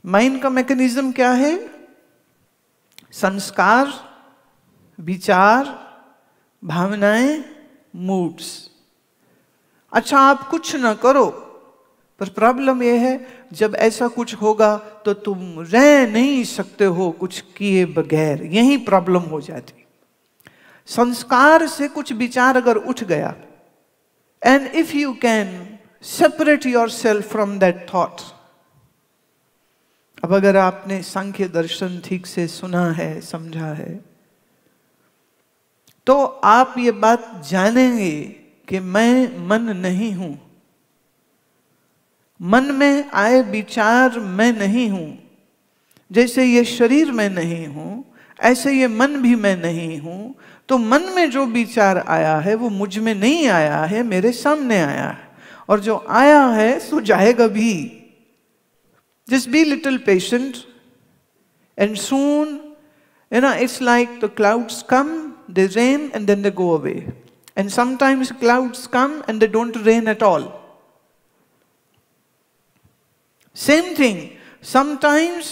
Mind का mechanism क्या है? संस्कार, विचार, भावनाएं, मूड्स। अच्छा, आप कुछ ना करो, पर प्रॉब्लम यह है जब ऐसा कुछ होगा तो तुम रह नहीं सकते हो कुछ किए बगैर। यही प्रॉब्लम हो जाती। संस्कार से कुछ विचार अगर उठ गया, and if you can separate yourself from that thought. अब अगर आपने सांख्य दर्शन ठीक से सुना है, समझा है, तो आप ये बात जानेंगे कि मैं मन नहीं हूं। मन में आए विचार मैं नहीं हूं। जैसे ये शरीर मैं नहीं हूं, ऐसे ये मन भी मैं नहीं हूं। तो मन में जो विचार आया है वो मुझ में नहीं आया है, मेरे सामने आया है। और जो आया है सो जाएगा भी। Just be little patient, and soon, it's like the clouds come, they rain, and then they go away. And sometimes clouds come and they don't rain at all. Same thing. Sometimes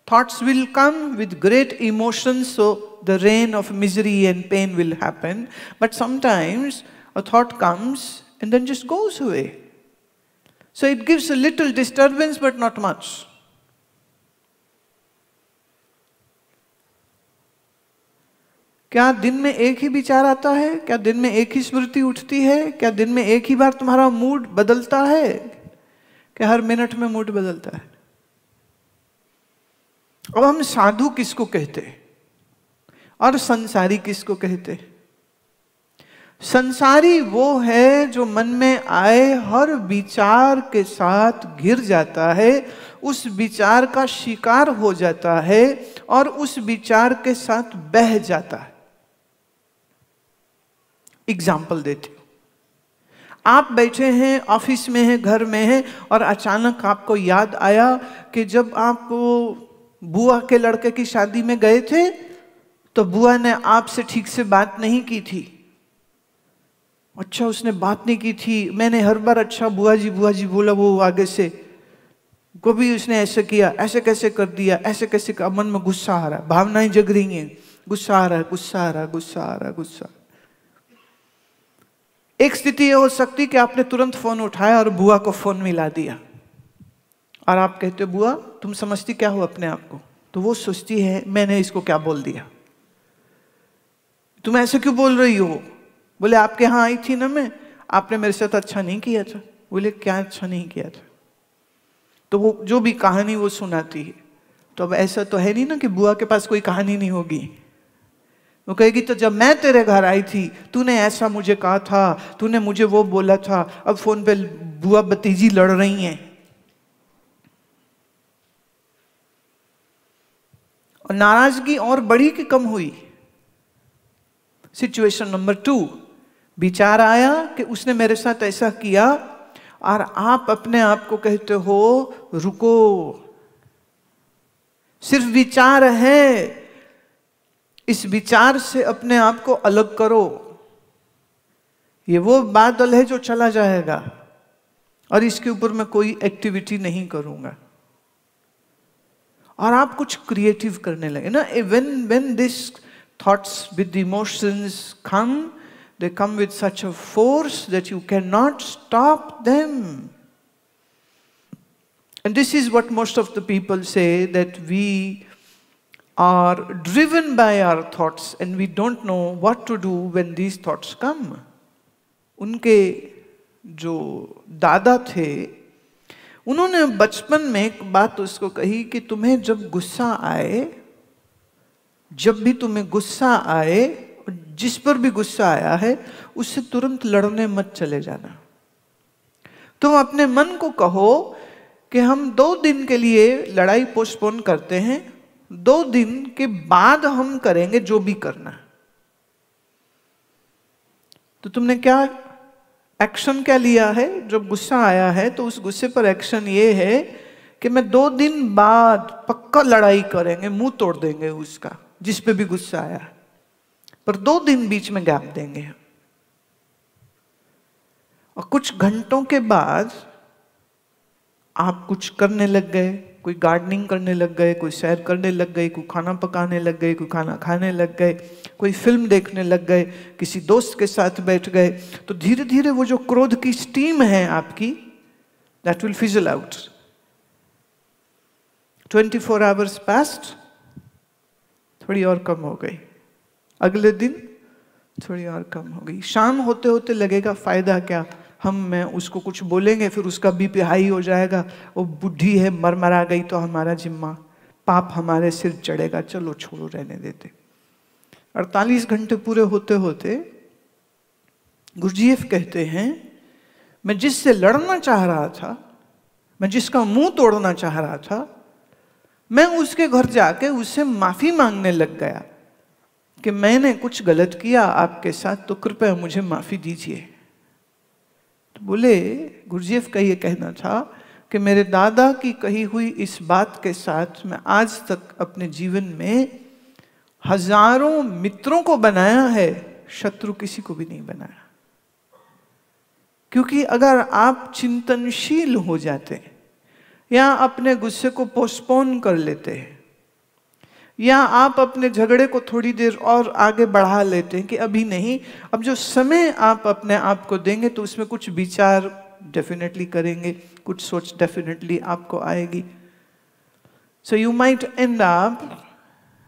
thoughts will come with great emotions, so the rain of misery and pain will happen. But sometimes a thought comes and then just goes away. So it gives a little disturbance, but not much. क्या दिन में एक ही विचार आता है? क्या दिन में एक ही स्मृति उठती है? क्या दिन में एक ही बार तुम्हारा मूड बदलता है? क्या हर मिनट में मूड बदलता है? अब हम साधु किसको कहते और संसारी किसको कहते? संसारी वो है जो मन में आए हर विचार के साथ घिर जाता है, उस विचार का शिकार हो जाता है और उस विचार के साथ बह जाता है। एग्जाम्पल देती हूं। आप बैठे हैं, ऑफिस में हैं, घर में हैं, और अचानक आपको याद आया कि जब आप बुआ के लड़के की शादी में गए थे तो बुआ ने आपसे ठीक से बात नहीं की थी। अच्छा, उसने बात नहीं की थी। मैंने हर बार अच्छा बुआ जी बोला, वो आगे से कभी उसने ऐसे किया, ऐसे कैसे कर दिया, ऐसे कैसे कर। मन में गुस्सा आ रहा है, भावनाएं जग रही हैं, गुस्सा आ रहा है, गुस्सा आ रहा है, गुस्सा आ रहा है, गुस्सा। एक स्थिति यह हो सकती कि आपने तुरंत फोन उठाया और बुआ को फोन मिला दिया और आप कहते, बुआ तुम समझती क्या हो अपने आप को? तो वो सोचती है मैंने इसको क्या बोल दिया, तुम ऐसे क्यों बोल रही हो? बोले आपके यहाँ आई थी ना मैं, आपने मेरे साथ अच्छा नहीं किया था। बोले क्या अच्छा नहीं किया था? तो वो जो भी कहानी वो सुनाती है। तो अब ऐसा तो है नहीं ना कि बुआ के पास कोई कहानी नहीं होगी। वो कहेगी तो जब मैं तेरे घर आई थी तूने ऐसा मुझे कहा था, तूने मुझे वो बोला था। अब फोन पे बुआ भतीजी लड़ रही हैं और नाराजगी और बड़ी कि कम हुई। सिचुएशन नंबर 2, विचार आया कि उसने मेरे साथ ऐसा किया और आप अपने आप को कहते हो रुको, सिर्फ विचार है, इस विचार से अपने आप को अलग करो। ये वो बादल है जो चला जाएगा और इसके ऊपर मैं कोई एक्टिविटी नहीं करूंगा। और आप कुछ क्रिएटिव करने लगे ना। when these thoughts with emotions come, they come with such a force that you cannot stop them. And this is what most of the people say, that we are driven by our thoughts and we don't know what to do when these thoughts come. उनके जो दादा थे उन्होंने बचपन में एक बात उसको कही कि तुम्हें जब गुस्सा आए, जब भी तुम्हें गुस्सा आए, जिस पर भी गुस्सा आया है उससे तुरंत लड़ने मत चले जाना। तुम अपने मन को कहो कि हम 2 दिन के लिए लड़ाई पोस्टपोन करते हैं, 2 दिन के बाद हम करेंगे जो भी करना। तो तुमने क्या एक्शन क्या लिया है? जब गुस्सा आया है तो उस गुस्से पर एक्शन ये है कि मैं 2 दिन बाद पक्का लड़ाई करेंगे, मुंह तोड़ देंगे उसका, जिस पे भी गुस्सा आया, पर 2 दिन बीच में गैप देंगे। और कुछ घंटों के बाद आप कुछ करने लग गए, कोई गार्डनिंग करने लग गए, कोई सैर करने लग गए, कोई खाना पकाने लग गए, कोई खाना खाने लग गए, कोई फिल्म देखने लग गए, किसी दोस्त के साथ बैठ गए, तो धीरे धीरे वो जो क्रोध की स्टीम है आपकी, that will fizzle out. 24 hours past, थोड़ी और कम हो गई, अगले दिन थोड़ी और कम हो गई, शाम होते होते लगेगा फायदा क्या, मैं उसको कुछ बोलेंगे फिर उसका बीपी हाई हो जाएगा, वो बुढ़ी है मर गई तो हमारा जिम्मा, पाप हमारे सिर चढ़ेगा, चलो छोड़ो रहने देते। 48 घंटे पूरे होते होते गुरुजीएफ कहते हैं, मैं जिससे लड़ना चाह रहा था, मैं जिसका मुंह तोड़ना चाह रहा था, मैं उसके घर जाके उससे माफी मांगने लग गया कि मैंने कुछ गलत किया आपके साथ, तो कृपया मुझे माफी दीजिए। तो बोले गुरुजीएफ का ये कहना था कि मेरे दादा की कही हुई इस बात के साथ मैं आज तक अपने जीवन में हजारों मित्रों को बनाया है, शत्रु किसी को भी नहीं बनाया। क्योंकि अगर आप चिंतनशील हो जाते हैं, या अपने गुस्से को पोस्टपोन कर लेते हैं, या आप अपने झगड़े को थोड़ी देर और आगे बढ़ा लेते हैं कि अभी नहीं, अब जो समय आप अपने आप को देंगे तो उसमें कुछ विचार डेफिनेटली करेंगे, कुछ सोच डेफिनेटली आपको आएगी। So you might end up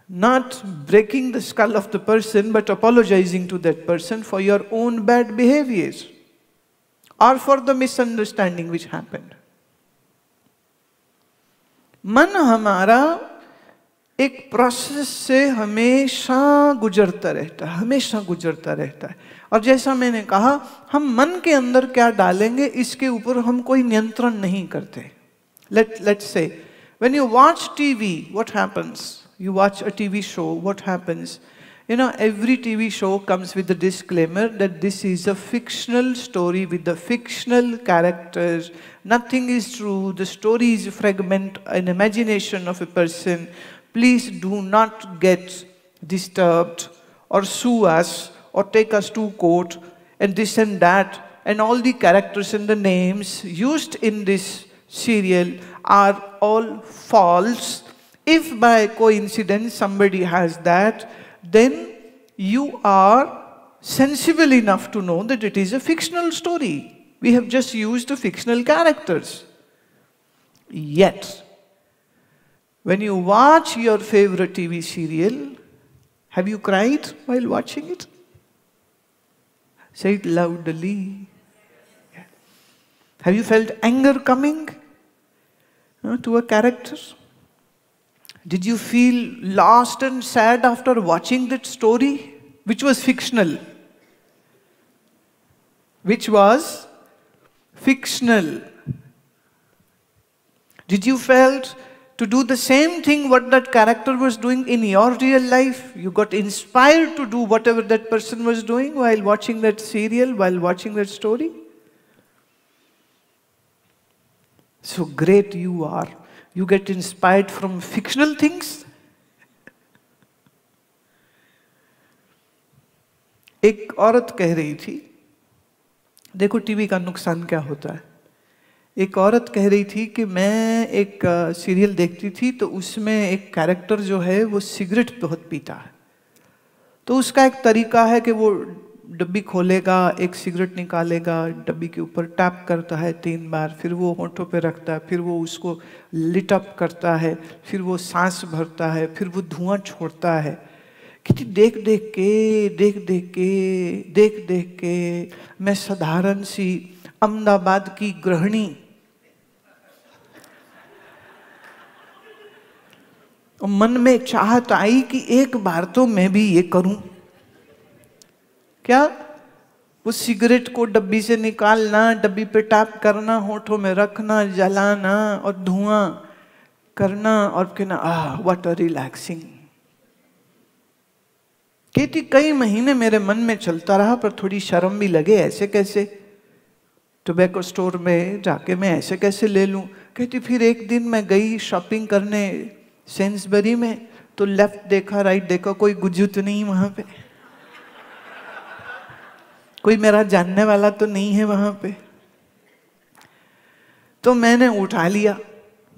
not breaking the skull of the person but apologising to that person for your own bad behaviour और for the misunderstanding which happened. मन हमारा एक प्रोसेस से हमेशा गुजरता रहता है, हमेशा गुजरता रहता है। और जैसा मैंने कहा, हम मन के अंदर क्या डालेंगे इसके ऊपर हम कोई नियंत्रण नहीं करते। Let's say when you watch TV, what happens? You watch a TV show, what happens? You know, every TV show comes with a disclaimer that this is a fictional story with the fictional characters. Nothing is true. The story is a fragment, an imagination of a person. Please do not get disturbed or sue us or take us to court and this and that. And all the characters and the names used in this serial are all false. If by coincidence somebody has that, then you are sensible enough to know that it is a fictional story. We have just used the fictional characters. Yet, when you watch your favorite TV serial, have you cried while watching it? Say it loudly. Yeah. Have you felt anger coming to a character? Did you feel lost and sad after watching that story, which was fictional? Which was fictional. Did you felt to do the same thing what that character was doing in your real life? You got inspired to do whatever that person was doing while watching that serial, while watching that story? So great you are. You get inspired from fictional things? एक औरत कह रही थी, देखो TV का नुकसान क्या होता है। एक औरत कह रही थी कि मैं एक सीरियल देखती थी तो उसमें एक कैरेक्टर जो है वो सिगरेट बहुत पीता है। तो उसका एक तरीका है कि वो डब्बी खोलेगा, एक सिगरेट निकालेगा, डब्बी के ऊपर टैप करता है 3 बार, फिर वो होंठों पे रखता है, फिर वो उसको लिट अप करता है, फिर वो सांस भरता है, फिर वो धुआं छोड़ता है। कि देख देख के मैं साधारण सी अहमदाबाद की गृहिणी और मन में चाहत आई कि एक बार तो मैं भी ये करूं। क्या? वो सिगरेट को डब्बी से निकालना, डब्बी पे टैप करना, होठों में रखना, जलाना और धुआं करना और कहना आह व्हाट अ रिलैक्सिंग। कहती कई महीने मेरे मन में चलता रहा पर थोड़ी शर्म भी लगे, ऐसे कैसे टोबैको स्टोर में जाके मैं ऐसे कैसे ले लूं। कहती फिर एक दिन मैं गई शॉपिंग करने सेंसबरी में, तो लेफ्ट देखा राइट देखा, कोई गुज्जू तो नहीं वहां पे, कोई मेरा जानने वाला तो नहीं है वहां पे। तो मैंने उठा लिया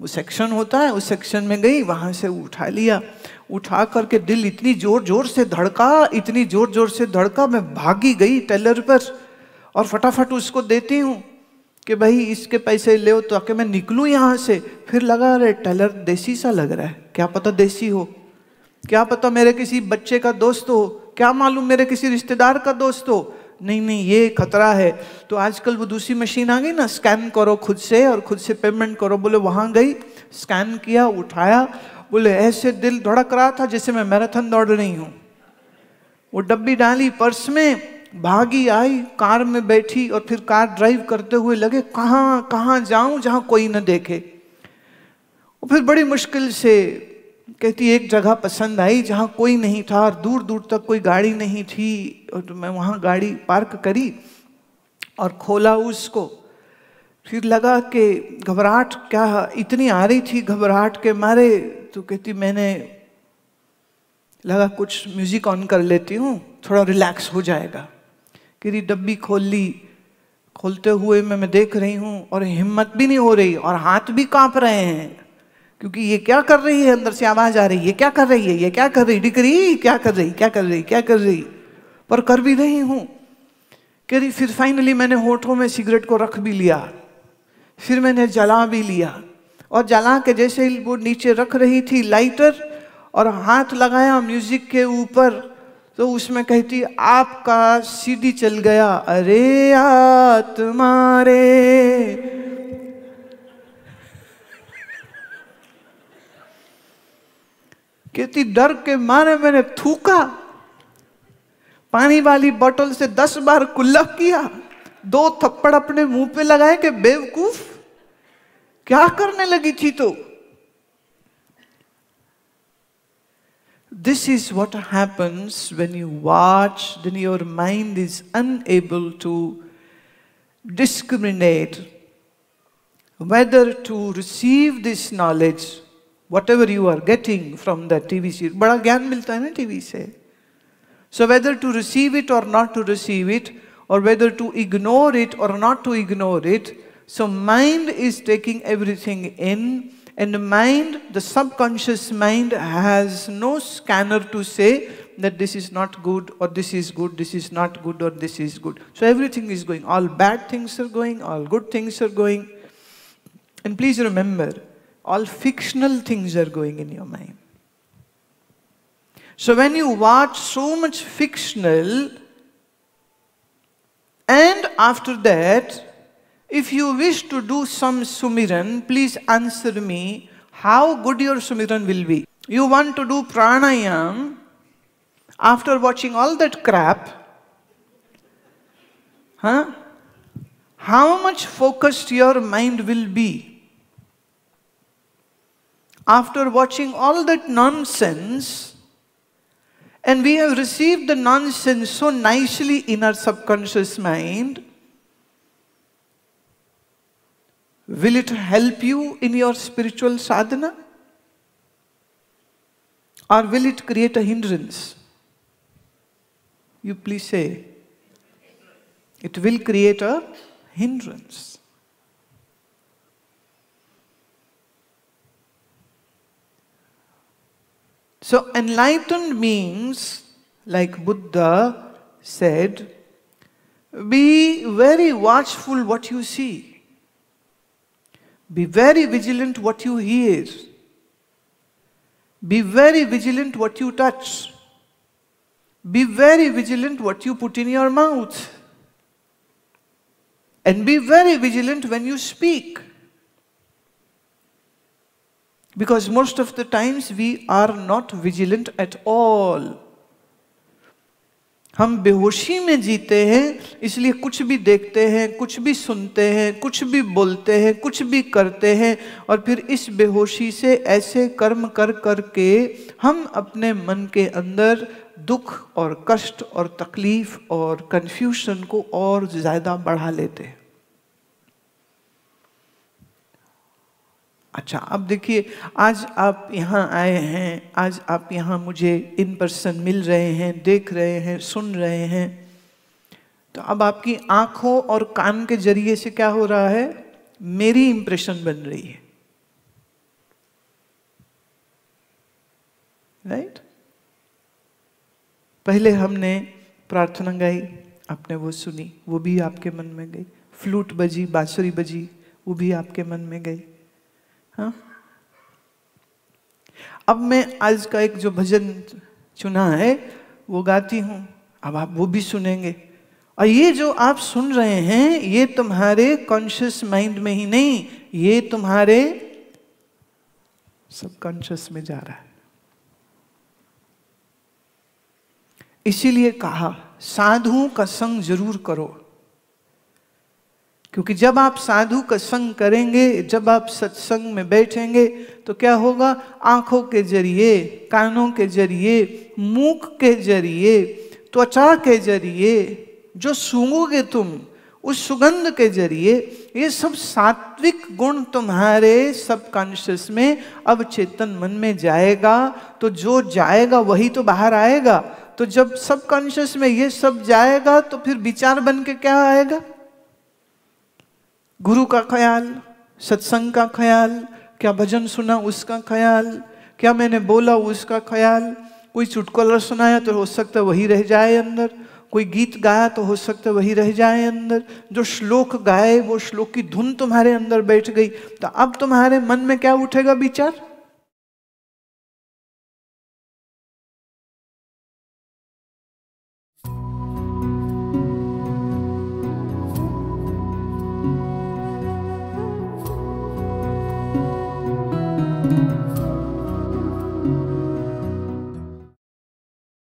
वो सेक्शन होता है, उस सेक्शन में गई, वहां से उठा लिया। उठा करके दिल इतनी जोर जोर से धड़का, इतनी जोर जोर से धड़का, मैं भागी गई टेलर पर और फटाफट उसको देती हूँ कि भाई इसके पैसे ले तो आके मैं निकलूँ यहाँ से। फिर लगा अरे टेलर देसी सा लग रहा है, क्या पता देसी हो, क्या पता मेरे किसी बच्चे का दोस्त हो, क्या मालूम मेरे किसी रिश्तेदार का दोस्त हो। नहीं नहीं, ये खतरा है। तो आजकल वो दूसरी मशीन आ गई ना, स्कैन करो खुद से और खुद से पेमेंट करो। बोले वहां गई, स्कैन किया, उठाया, बोले ऐसे दिल धड़क रहा था जैसे मैं मैराथन दौड़ रही हूँ। वो डब्बी डाली पर्स में, भागी आई, कार में बैठी और फिर कार ड्राइव करते हुए लगे कहाँ कहाँ जाऊं जहां कोई न देखे। और फिर बड़ी मुश्किल से कहती एक जगह पसंद आई जहां कोई नहीं था और दूर दूर तक कोई गाड़ी नहीं थी। और तो मैं वहां गाड़ी पार्क करी और खोला उसको। फिर लगा कि घबराहट क्या इतनी आ रही थी, घबराहट के मारे। तो कहती मैंने लगा कुछ म्यूजिक ऑन कर लेती हूँ, थोड़ा रिलैक्स हो जाएगा। कि डब्बी खोल ली, खोलते हुए मैं देख रही हूँ और हिम्मत भी नहीं हो रही और हाथ भी कांप रहे हैं, क्योंकि ये क्या कर रही है, अंदर से आवाज आ रही है, ये क्या कर रही है, ये क्या कर रही, डिक्री क्या कर रही, क्या कर रही, क्या कर रही, पर कर भी रही हूँ। कह रही फिर फाइनली मैंने होठों में सिगरेट को रख भी लिया, फिर मैंने जला भी लिया। और जला के जैसे ही वो नीचे रख रही थी लाइटर और हाथ लगाया म्यूजिक के ऊपर, तो उसमें कहती आपका सीडी चल गया, अरे आत्मा रे। कहती डर के मारे मैंने थूका, पानी वाली बोतल से 10 बार कुल्ला किया, 2 थप्पड़ अपने मुंह पे लगाए कि बेवकूफ क्या करने लगी थी। तो this is what happens when you watch, then your mind is unable to discriminate whether to receive this knowledge, whatever you are getting from the TV series. बड़ा ज्ञान मिलता है ना टीवी से। So whether to receive it or not to receive it, or whether to ignore it or not to ignore it. So mind is taking everything in, and mind, the subconscious mind, has no scanner to say that this is not good or this is good, this is not good or this is good. So everything is going, all bad things are going, all good things are going. And please remember, all fictional things are going in your mind. So when you watch so much fictional, and after that, if you wish to do some sumiran, please answer me, how good your sumiran will be. You want to do pranayam, after watching all that crap, how much focused your mind will be. After watching all that nonsense, and we have received the nonsense so nicely in our subconscious mind, will it help you in your spiritual sadhana? Or will it create a hindrance? You please say. It will create a hindrance. So enlightened means, like Buddha said, be very watchful what you see. Be very vigilant what you hear. Be very vigilant what you touch. Be very vigilant what you put in your mouth. And be very vigilant when you speak. Because most of the times we are not vigilant at all. हम बेहोशी में जीते हैं, इसलिए कुछ भी देखते हैं, कुछ भी सुनते हैं, कुछ भी बोलते हैं, कुछ भी करते हैं, और फिर इस बेहोशी से ऐसे कर्म कर करके हम अपने मन के अंदर दुख और कष्ट और तकलीफ और कंफ्यूजन को और ज्यादा बढ़ा लेते हैं। अच्छा, अब देखिए, आज आप यहाँ आए हैं, आज आप यहाँ मुझे इन पर्सन मिल रहे हैं, देख रहे हैं, सुन रहे हैं, तो अब आपकी आंखों और कान के जरिए से क्या हो रहा है? मेरी इंप्रेशन बन रही है। राइट? पहले हमने प्रार्थना गाई, आपने वो सुनी, वो भी आपके मन में गई। फ्लूट बजी, बांसुरी बजी, वो भी आपके मन में गई। हाँ, अब मैं आज का एक जो भजन चुना है वो गाती हूं, अब आप वो भी सुनेंगे। और ये जो आप सुन रहे हैं ये तुम्हारे कॉन्शियस माइंड में ही नहीं, ये तुम्हारे सबकॉन्शियस में जा रहा है। इसीलिए कहा साधुओं का संग जरूर करो, क्योंकि जब आप साधु का संग करेंगे, जब आप सत्संग में बैठेंगे तो क्या होगा? आंखों के जरिए, कानों के जरिए, मुख के जरिए, त्वचा के जरिए जो सूंघोगे तुम, उस सुगंध के जरिए ये सब सात्विक गुण तुम्हारे सबकॉन्शियस में अब चेतन मन में जाएगा। तो जो जाएगा वही तो बाहर आएगा। तो जब सबकॉन्शियस में ये सब जाएगा तो फिर विचार बन के क्या आएगा? गुरु का ख्याल, सत्संग का ख्याल, क्या भजन सुना उसका ख्याल, क्या मैंने बोला उसका ख्याल। कोई चुटकुला सुनाया तो हो सकता है वही रह जाए अंदर, कोई गीत गाया तो हो सकता है वही रह जाए अंदर, जो श्लोक गाए वो श्लोक की धुन तुम्हारे अंदर बैठ गई। तो अब तुम्हारे मन में क्या उठेगा? विचार।